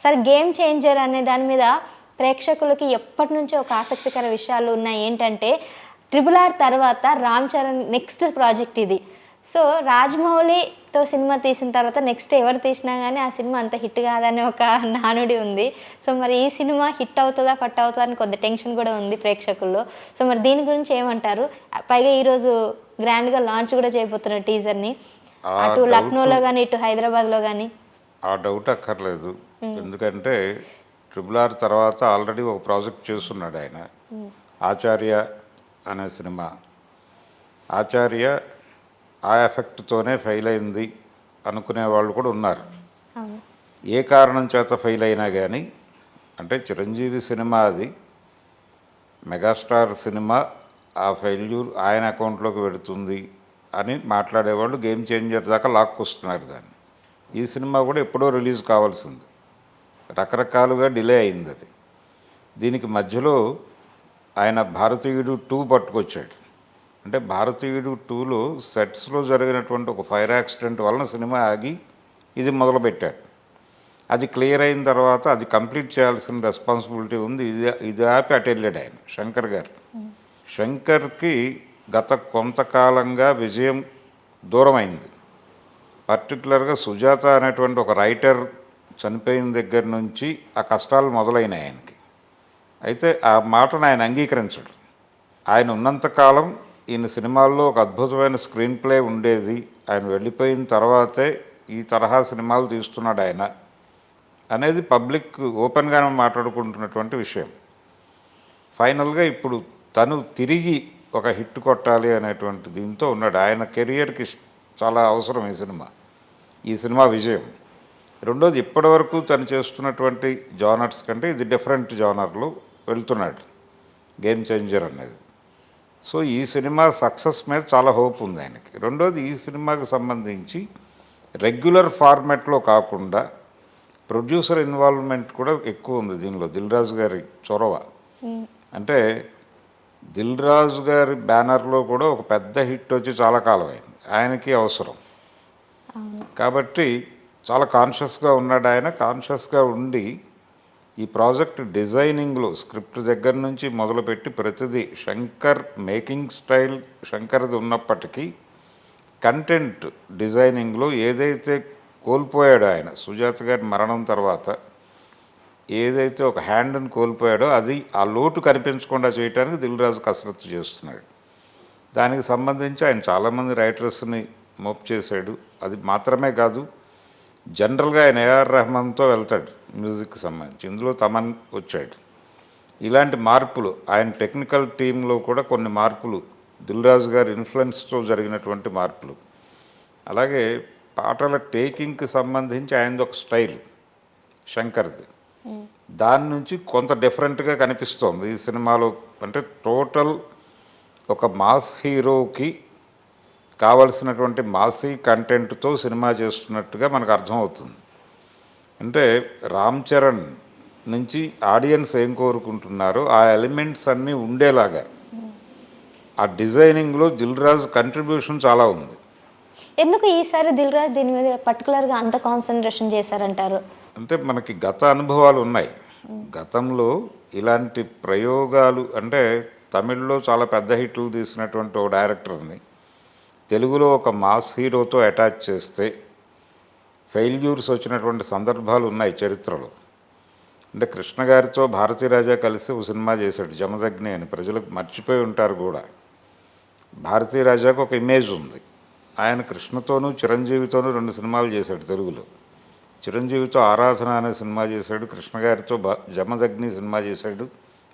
సరే game changer అనే దాని మీద ప్రేక్షకులకి ఎప్పటి నుంచో ఒక ఆసక్తికర విషయాలు ఉన్నాయి. ఏంటంటే RRR తర్వాత రామ్ చరణ్ నెక్స్ట్ ప్రాజెక్ట్ ఇది. సో రాజమౌళితో సినిమా తీసిన తర్వాత నెక్స్ట్ ఎవరు తీసినా కానీ ఆ సినిమా అంత హిట్ కాదనే ఒక నానుడి ఉంది. సో మరి ఈ సినిమా హిట్ అవుతుందా ఫట్ అవుతుందా అని కొద్ది టెన్షన్ కూడా ఉంది ప్రేక్షకుల్లో. సో మరి దీని గురించి ఏమంటారు? పైగా ఈరోజు గ్రాండ్గా లాంచ్ కూడా చేయబోతున్నారు టీజర్ని, అటు లక్నోలో కానీ ఇటు హైదరాబాద్లో కానీ. ఆ డౌట్ అక్కర్లేదు. ఎందుకంటే RRR తర్వాత ఆల్రెడీ ఒక ప్రాజెక్ట్ చేస్తున్నాడు ఆయన, ఆచార్య అనే సినిమా. ఆచార్య ఆ ఎఫెక్ట్తోనే ఫెయిల్ అయింది అనుకునే వాళ్ళు కూడా ఉన్నారు. ఏ కారణం చేత ఫెయిల్ అయినా కానీ, అంటే చిరంజీవి సినిమా అది, మెగాస్టార్ సినిమా, ఆ ఫెయిల్యూర్ ఆయన అకౌంట్లోకి పెడుతుంది అని మాట్లాడేవాళ్ళు గేమ్ చేంజర్ దాకా లాక్కొస్తున్నారు దాన్ని. ఈ సినిమా కూడా ఎప్పుడో రిలీజ్ కావాల్సింది, రకరకాలుగా డిలే అయింది అది. దీనికి మధ్యలో ఆయన భారతీయుడు 2 పట్టుకొచ్చాడు. అంటే భారతీయుడు 2లో సెట్స్లో జరిగినటువంటి ఒక ఫైర్ యాక్సిడెంట్ వలన సినిమా ఆగి ఇది మొదలుపెట్టాడు. అది క్లియర్ అయిన తర్వాత అది కంప్లీట్ చేయాల్సిన రెస్పాన్సిబిలిటీ ఉంది. ఇది ఆపి అటు వెళ్ళాడు ఆయన, శంకర్ గారు. శంకర్కి గత కొంతకాలంగా విజయం దూరం అయింది. పర్టికులర్గా సుజాత అనేటువంటి ఒక రైటర్ చనిపోయిన దగ్గర నుంచి ఆ కష్టాలు మొదలైనాయి ఆయనకి. అయితే ఆ మాటను ఆయన అంగీకరించడు. ఆయన ఉన్నంతకాలం ఈయన సినిమాల్లో ఒక అద్భుతమైన స్క్రీన్ ప్లే ఉండేది, ఆయన వెళ్ళిపోయిన తర్వాతే ఈ తరహా సినిమాలు తీస్తున్నాడు ఆయన అనేది పబ్లిక్ ఓపెన్గానే మాట్లాడుకుంటున్నటువంటి విషయం. ఫైనల్గా ఇప్పుడు తను తిరిగి ఒక హిట్ కొట్టాలి అనేటువంటి దీంతో ఉన్నాడు. ఆయన కెరియర్కి చాలా అవసరం ఈ సినిమా విజయం. రెండోది, ఇప్పటివరకు తను చేస్తున్నటువంటి జానర్స్ కంటే ఇది డిఫరెంట్ జానర్లో వెళ్తున్నాడు గేమ్ చేంజర్ అనేది. సో ఈ సినిమా సక్సెస్ మీద చాలా హోప్ ఉంది ఆయనకి. రెండోది, ఈ సినిమాకి సంబంధించి రెగ్యులర్ ఫార్మాట్లో కాకుండా ప్రొడ్యూసర్ ఇన్వాల్వ్మెంట్ కూడా ఎక్కువ ఉంది దీనిలో. దిల్ రాజు గారి చొరవ. అంటే దిల్ రాజు గారి బ్యానర్లో కూడా ఒక పెద్ద హిట్ వచ్చి చాలా కాలం అయింది, ఆయనకి అవసరం. కాబట్టి చాలా కాన్షియస్గా ఉన్నాడు ఆయన. కాన్షియస్గా ఉండి ఈ ప్రాజెక్ట్ డిజైనింగ్లో స్క్రిప్ట్ దగ్గర నుంచి మొదలుపెట్టి ప్రతిదీ శంకర్ మేకింగ్ స్టైల్ శంకర్ది ఉన్నప్పటికీ కంటెంట్ డిజైనింగ్లో ఏదైతే కోల్పోయాడో ఆయన సుజాత గారి మరణం తర్వాత, ఏదైతే ఒక హ్యాండ్ని కోల్పోయాడో అది ఆ లోటు కనిపించకుండా చేయడానికి దిల్ రాజు కసరత్తు చేస్తున్నాడు. దానికి సంబంధించి ఆయన చాలామంది రైటర్స్ని మోప్ చేశాడు. అది మాత్రమే కాదు, జనరల్గా ఆయన ఏఆర్ రెహమాన్తో వెళ్తాడు మ్యూజిక్కి సంబంధించి. ఇందులో తమన్ వచ్చాడు. ఇలాంటి మార్పులు ఆయన టెక్నికల్ టీంలో కూడా కొన్ని మార్పులు, దిల్ రాజు గారి ఇన్ఫ్లుయెన్స్తో జరిగినటువంటి మార్పులు. అలాగే పాటల టేకింగ్కి సంబంధించి ఆయనది ఒక స్టైల్ శంకర్ది, దాని నుంచి కొంత డిఫరెంట్గా కనిపిస్తోంది ఈ సినిమాలో. అంటే టోటల్ ఒక మాస్ హీరోకి కావలసినటువంటి మాసీ కంటెంట్తో సినిమా చేస్తున్నట్టుగా మనకు అర్థమవుతుంది. అంటే రామ్ చరణ్ నుంచి ఆడియన్స్ ఏం కోరుకుంటున్నారో ఆ ఎలిమెంట్స్ అన్నీ ఉండేలాగా ఆ డిజైనింగ్లో దిల్ రాజు కంట్రిబ్యూషన్ చాలా ఉంది. ఎందుకు ఈసారి దిల్ రాజు దీని మీద పర్టికులర్గా అంత కాన్సన్ట్రేషన్ చేశారంటారు? అంటే మనకి గత అనుభవాలు ఉన్నాయి. గతంలో ఇలాంటి ప్రయోగాలు, అంటే తమిళ్లో చాలా పెద్ద హిట్లు తీసినటువంటి ఒక డైరెక్టర్ని తెలుగులో ఒక మాస్ హీరోతో అటాచ్ చేస్తే ఫెయిల్యూర్స్ వచ్చినటువంటి సందర్భాలు ఉన్నాయి చరిత్రలో. అంటే కృష్ణ గారితో భారతీరాజా కలిసి ఒక సినిమా చేశాడు, జమదగ్ని అని. ప్రజలకు మర్చిపోయి ఉంటారు కూడా. భారతీరాజాకు ఒక ఇమేజ్ ఉంది. ఆయన కృష్ణతోనూ చిరంజీవితోనూ 2 సినిమాలు చేశాడు తెలుగులో. చిరంజీవితో ఆరాధన అనే సినిమా చేశాడు, కృష్ణ గారితో జమదగ్ని సినిమా చేశాడు.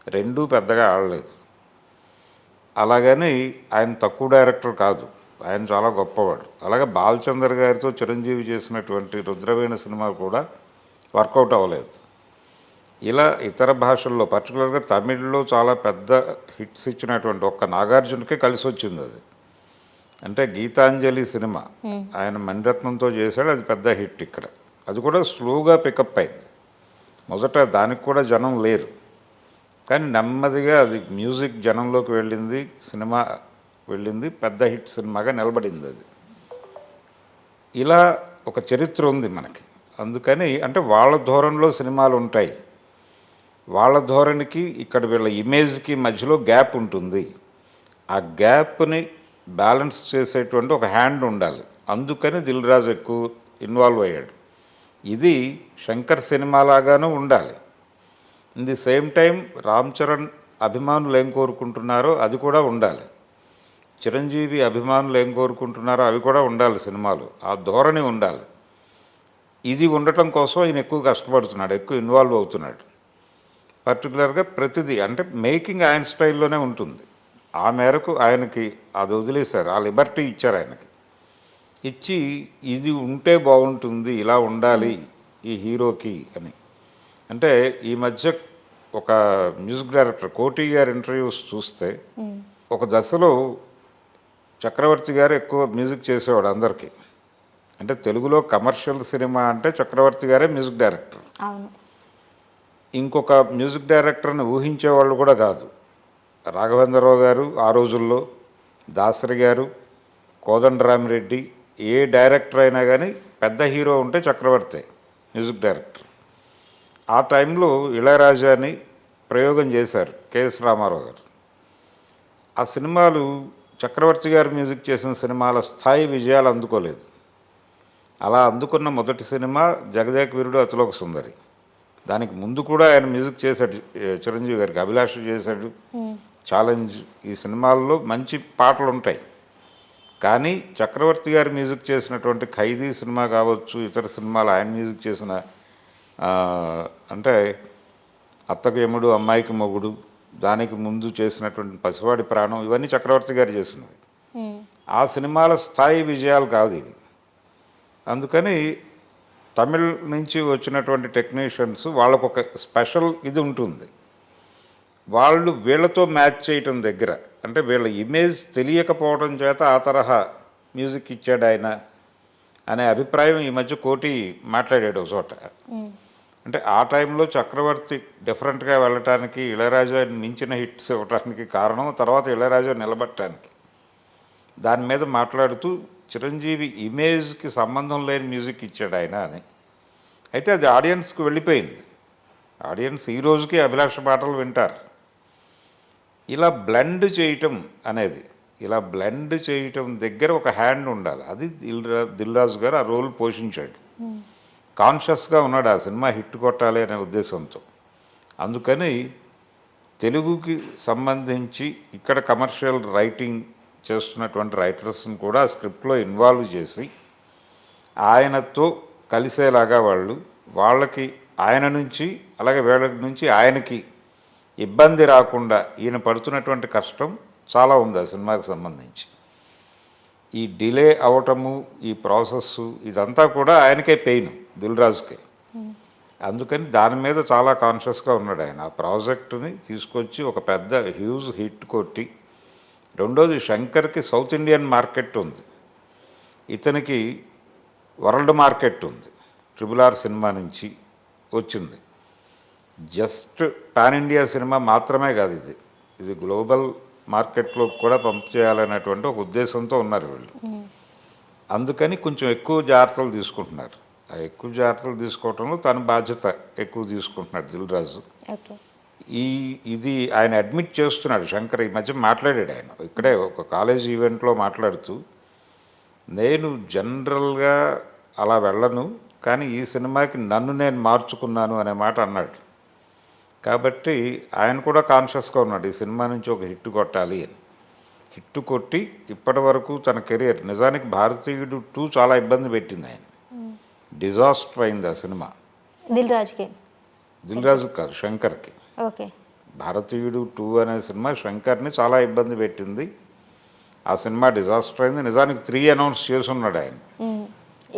రెండూ పెద్దగా ఆడలేదు. అలాగని ఆయన తక్కువ డైరెక్టర్ కాదు, ఆయన చాలా గొప్పవాడు. అలాగే బాలచందర్ గారితో చిరంజీవి చేసినటువంటి రుద్రవీణ సినిమా కూడా వర్కౌట్ అవ్వలేదు. ఇలా ఇతర భాషల్లో, పర్టికులర్గా తమిళ్లో చాలా పెద్ద హిట్స్ ఇచ్చినటువంటి ఒక్క నాగార్జునకే కలిసి వచ్చింది అది. అంటే గీతాంజలి సినిమా ఆయన మణిరత్నంతో చేశాడు, అది పెద్ద హిట్ ఇక్కడ. అది కూడా స్లోగా పికప్ అయింది. మొదట దానికి కూడా జనం లేరు, కానీ నెమ్మదిగా అది మ్యూజిక్ జనంలోకి వెళ్ళింది, సినిమా వెళ్ళింది, పెద్ద హిట్ సినిమాగా నిలబడింది అది. ఇలా ఒక చరిత్ర ఉంది మనకి. అందుకని అంటే వాళ్ళ ధోరణిలో సినిమాలు ఉంటాయి, వాళ్ళ ధోరణికి ఇక్కడ వీళ్ళ ఇమేజ్కి మధ్యలో గ్యాప్ ఉంటుంది. ఆ గ్యాప్ని బ్యాలెన్స్ చేసేటువంటి ఒక హ్యాండ్ ఉండాలి. అందుకని దిల్ రాజు ఎక్కువ ఇన్వాల్వ్ అయ్యాడు. ఇది శంకర్ సినిమా లాగాను ఉండాలి. In the same time Ram Charan అభిమానులు ఏం కోరుకుంటున్నారో అది కూడా ఉండాలి. చిరంజీవి అభిమానులు ఏం కోరుకుంటున్నారో అవి కూడా ఉండాలి సినిమాలు. ఆ ధోరణి ఉండాలి. ఇది ఉండటం కోసం ఆయన ఎక్కువ కష్టపడుతున్నాడు, ఎక్కువ ఇన్వాల్వ్ అవుతున్నాడు. పర్టికులర్గా ప్రతిదీ అంటే మేకింగ్ ఆయన స్టైల్లోనే ఉంటుంది. ఆ మేరకు ఆయనకి అది వదిలేశారు, ఆ లిబర్టీ ఇచ్చారు ఆయనకి. ఇచ్చి ఇది ఉంటే బాగుంటుంది, ఇలా ఉండాలి ఈ హీరోకి అని. అంటే ఈ మధ్య ఒక మ్యూజిక్ డైరెక్టర్ కోటి గారి ఇంటర్వ్యూస్ చూస్తే ఒక దశలో చక్రవర్తి గారు ఎక్కువ మ్యూజిక్ చేసేవాడు అందరికీ. అంటే తెలుగులో కమర్షియల్ సినిమా అంటే చక్రవర్తి గారే మ్యూజిక్ డైరెక్టర్. అవును. ఇంకొక మ్యూజిక్ డైరెక్టర్ని ఊహించేవాళ్ళు కూడా కాదు. రాఘవేంద్రరావు గారు ఆ రోజుల్లో, దాసరి గారు, కోదండరామిరెడ్డి, ఏ డైరెక్టర్ అయినా కానీ పెద్ద హీరో ఉంటే చక్రవర్తి మ్యూజిక్ డైరెక్టర్. ఆ టైంలో ఇళయరాజాని ప్రయోగం చేశారు కెఎస్ రామారావు గారు. ఆ సినిమాలు చక్రవర్తి గారు మ్యూజిక్ చేసిన సినిమాల స్థాయి విజయాలు అందుకోలేదు. అలా అందుకున్న మొదటి సినిమా జగదేక వీరుడు అతిలోక సుందరి. దానికి ముందు కూడా ఆయన మ్యూజిక్ చేశాడు, చిరంజీవి గారికి అభిలాష చేశాడు, ఛాలెంజ్. ఈ సినిమాల్లో మంచి పాటలు ఉంటాయి. కానీ చక్రవర్తి గారు మ్యూజిక్ చేసినటువంటి ఖైదీ సినిమా కావచ్చు, ఇతర సినిమాలు ఆయన మ్యూజిక్ చేసిన అంటే అత్తకు యముడు అమ్మాయికి మొగుడు, దానికి ముందు చేసినటువంటి పసివాడి ప్రాణం, ఇవన్నీ చక్రవర్తి గారు చేసినవి. ఆ సినిమాల స్థాయి విజయాలు కాదు ఇవి. అందుకని తమిళ్ నుంచి వచ్చినటువంటి టెక్నీషియన్స్ వాళ్ళకు ఒక స్పెషల్ ఇది ఉంటుంది. వాళ్ళు వీళ్ళతో మ్యాచ్ చేయటం దగ్గర అంటే వీళ్ళ ఇమేజ్ తెలియకపోవడం చేత ఆ తరహా మ్యూజిక్ ఇచ్చాడు ఆయన అనే అభిప్రాయం ఈ మధ్య కోటి మాట్లాడాడు ఒక చోట. అంటే ఆ టైంలో చక్రవర్తి డిఫరెంట్గా వెళ్ళటానికి, ఇళయరాజా మించిన హిట్స్ ఇవ్వటానికి కారణం తర్వాత ఇళయరాజా నిలబట్టడానికి. దాని మీద మాట్లాడుతూ చిరంజీవి ఇమేజ్కి సంబంధం లేని మ్యూజిక్ ఇచ్చాడు ఆయన అని. అయితే అది ఆడియన్స్కి వెళ్ళిపోయింది. ఆడియన్స్ ఈ రోజుకి అభిలాష పాటలు వింటారు. ఇలా బ్లెండ్ చేయటం అనేది, ఇలా బ్లెండ్ చేయటం దగ్గర ఒక హ్యాండ్ ఉండాలి. అది దిల్ రాజు గారు ఆ రోల్ పోషించాడు. కాన్షియస్గా ఉన్నాడు ఆ సినిమా హిట్ కొట్టాలి అనే ఉద్దేశంతో. అందుకని తెలుగుకి సంబంధించి ఇక్కడ కమర్షియల్ రైటింగ్ చేస్తున్నటువంటి రైటర్స్ని కూడా స్క్రిప్ట్లో ఇన్వాల్వ్ చేసి ఆయనతో కలిసేలాగా వాళ్ళకి ఆయన నుంచి అలాగే వీళ్ళ నుంచి ఆయనకి ఇబ్బంది రాకుండా ఈయన పడుతున్నటువంటి కష్టం చాలా ఉంది ఆ సినిమాకి సంబంధించి. ఈ డిలే అవటము, ఈ ప్రాసెస్సు, ఇదంతా కూడా ఆయనకే పెయిన్, దిల్ రాజుకే. అందుకని దాని మీద చాలా కాన్షియస్గా ఉన్నాడు ఆయన. ఆ ప్రాజెక్టుని తీసుకొచ్చి ఒక పెద్ద హ్యూజ్ హిట్ కొట్టి, రెండోది శంకర్కి సౌత్ ఇండియన్ మార్కెట్ ఉంది, ఇతనికి వరల్డ్ మార్కెట్ ఉంది. RRR సినిమా నుంచి వచ్చింది. జస్ట్ పాన్ ఇండియా సినిమా మాత్రమే కాదు ఇది, ఇది గ్లోబల్ మార్కెట్లో కూడా పంప్ చేయాలనేటువంటి ఒక ఉద్దేశంతో ఉన్నారు వీళ్ళు. అందుకని కొంచెం ఎక్కువ జాగ్రత్తలు తీసుకుంటున్నారు. ఆ ఎక్కువ జాగ్రత్తలు తీసుకోవటంలో తన బాధ్యత ఎక్కువ తీసుకుంటున్నాడు దిల్ రాజు. ఇది ఆయన అడ్మిట్ చేస్తున్నాడు. శంకర్ ఈ మధ్య మాట్లాడాడు ఆయన ఇక్కడే ఒక కాలేజ్ ఈవెంట్లో మాట్లాడుతూ, నేను జనరల్గా అలా వెళ్ళను, కానీ ఈ సినిమాకి నన్ను నేను మార్చుకున్నాను అనే మాట అన్నాడు. కాబట్టి ఆయన కూడా కాన్షియస్గా ఉన్నాడు ఈ సినిమా నుంచి ఒక హిట్ కొట్టాలి అని. హిట్ కొట్టి ఇప్పటి వరకు తన కెరియర్, నిజానికి భారతీయుడు 2 చాలా ఇబ్బంది పెట్టింది ఆయన, డిజాస్టర్ అయింది ఆ సినిమా. దిల్ రాజుకి కాదు, శంకర్కి. ఓకే. భారతీయుడు 2 అనే సినిమా శంకర్ని చాలా ఇబ్బంది పెట్టింది. ఆ సినిమా డిజాస్టర్ అయింది. నిజానికి 3 అనౌన్స్ చేసున్నాడు ఆయన.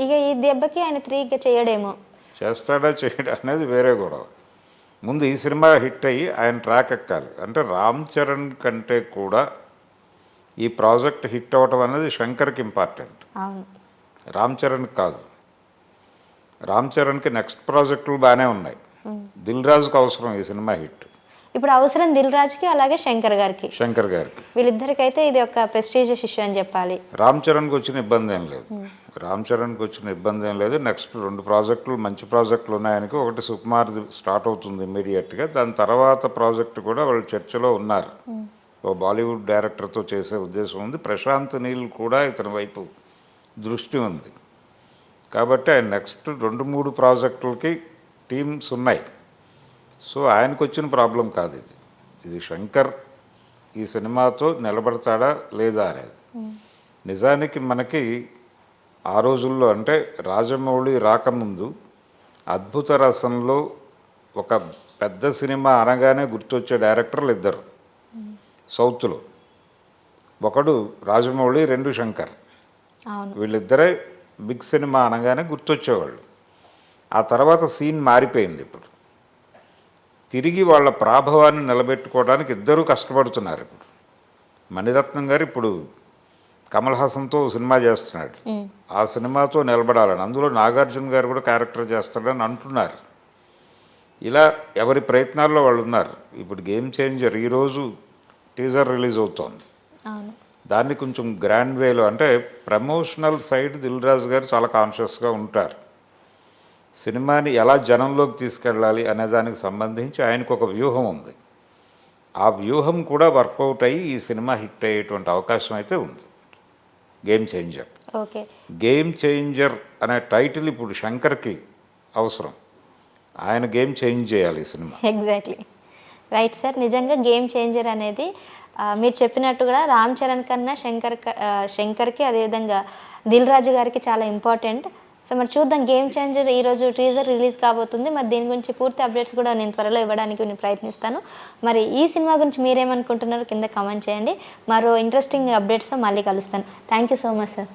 ఇక ఈ దెబ్బకి ఆయన 3 చేయడేమో, చేస్తాడా చేయడా అనేది వేరే గొడవ. ముందు ఈ సినిమా హిట్ అయ్యి ఆయన ట్రాక్ ఎక్కాలి. అంటే రామ్ చరణ్ కంటే కూడా ఈ ప్రాజెక్ట్ హిట్ అవ్వటం అనేది శంకర్కి ఇంపార్టెంట్, రామ్ చరణ్కి కాదు. రామ్ చరణ్కి నెక్స్ట్ ప్రాజెక్టులు బాగానే ఉన్నాయి, దిల్ రాజుకి అవసరం ఈ సినిమా హిట్. ఇప్పుడు అవసరం దిల్ రాజుకి అలాగే శంకర్ గారికి. శంకర్ గారికి వీళ్ళిద్దరికైతే ఇది ఒక ప్రెస్టీజియస్ ఇష్యూ అని చెప్పాలి. రామ్ చరణ్కి వచ్చిన ఇబ్బంది ఏం లేదు. రామ్ చరణ్కి వచ్చిన ఇబ్బంది ఏం లేదు. నెక్స్ట్ 2 ప్రాజెక్టులు మంచి ప్రాజెక్టులు ఉన్నాయనికి. ఒకటి సుకుమార్ స్టార్ట్ అవుతుంది ఇమీడియట్గా. దాని తర్వాత ప్రాజెక్టు కూడా వాళ్ళు చర్చలో ఉన్నారు. ఓ బాలీవుడ్ డైరెక్టర్తో చేసే ఉద్దేశం ఉంది. ప్రశాంత్ నీల్ కూడా ఇతని వైపు దృష్టి ఉంది. కాబట్టి ఆయన నెక్స్ట్ 2-3 ప్రాజెక్టులకి టీమ్స్ ఉన్నాయి. సో ఆయనకు వచ్చిన ప్రాబ్లం కాదు ఇది. ఇది శంకర్ ఈ సినిమాతో నిలబడతాడా లేదా అనేది. నిజానికి మనకి ఆ రోజుల్లో అంటే రాజమౌళి రాకముందు అద్భుత రసంలో ఒక పెద్ద సినిమా అనగానే గుర్తొచ్చే డైరెక్టర్లు ఇద్దరు సౌత్లో. ఒకడు రాజమౌళి, 2 శంకర్. వీళ్ళిద్దరే బిగ్ సినిమా అనగానే గుర్తొచ్చేవాళ్ళు. ఆ తర్వాత సీన్ మారిపోయింది. ఇప్పుడు తిరిగి వాళ్ళ ప్రాభవాన్ని నిలబెట్టుకోవడానికి ఇద్దరూ కష్టపడుతున్నారు. ఇప్పుడు మణిరత్నం గారు ఇప్పుడు కమల్ హాసన్తో సినిమా చేస్తున్నాడు. ఆ సినిమాతో నిలబడాలని, అందులో నాగార్జున గారు కూడా క్యారెక్టర్ చేస్తాడని అంటున్నారు. ఇలా ఎవరి ప్రయత్నాల్లో వాళ్ళు ఉన్నారు. ఇప్పుడు గేమ్ చేంజర్ ఈరోజు టీజర్ రిలీజ్ అవుతోంది. దాన్ని కొంచెం గ్రాండ్ వేలో అంటే ప్రమోషనల్ సైడ్ దిల్ రాజు గారు చాలా కాన్షియస్గా ఉంటారు. సినిమాని ఎలా జనంలోకి తీసుకెళ్ళాలి అనే దానికి సంబంధించి ఆయనకు ఒక వ్యూహం ఉంది. ఆ వ్యూహం కూడా వర్కౌట్ అయ్యి ఈ సినిమా హిట్ అయ్యేటువంటి అవకాశం అయితే ఉంది. Game changer. Okay, game changer అనే టైటిల్ ఇప్పుడు శంకర్కి అవసరం. ఆయన గేమ్ చేంజ్ చేయాలి ఈ సినిమా. Exactly right sir. నిజంగా గేమ్ చేంజర్ అనేది మీరు చెప్పినట్టు కూడా రామ్ చరణ్ కన్నా శంకర్కి అదేవిధంగా దిల్ రాజు గారికి చాలా ఇంపార్టెంట్. సో మరి చూద్దాం, గేమ్ చేంజర్ ఈరోజు టీజర్ రిలీజ్ కాబోతుంది. మరి దీని గురించి పూర్తి అప్డేట్స్ కూడా నేను త్వరలో ఇవ్వడానికి నేను ప్రయత్నిస్తాను. మరి ఈ సినిమా గురించి మీరేమనుకుంటున్నారో కింద కామెంట్ చేయండి. మరో ఇంట్రెస్టింగ్ అప్డేట్స్తో మళ్ళీ కలుస్తాను. Thank you so much sir.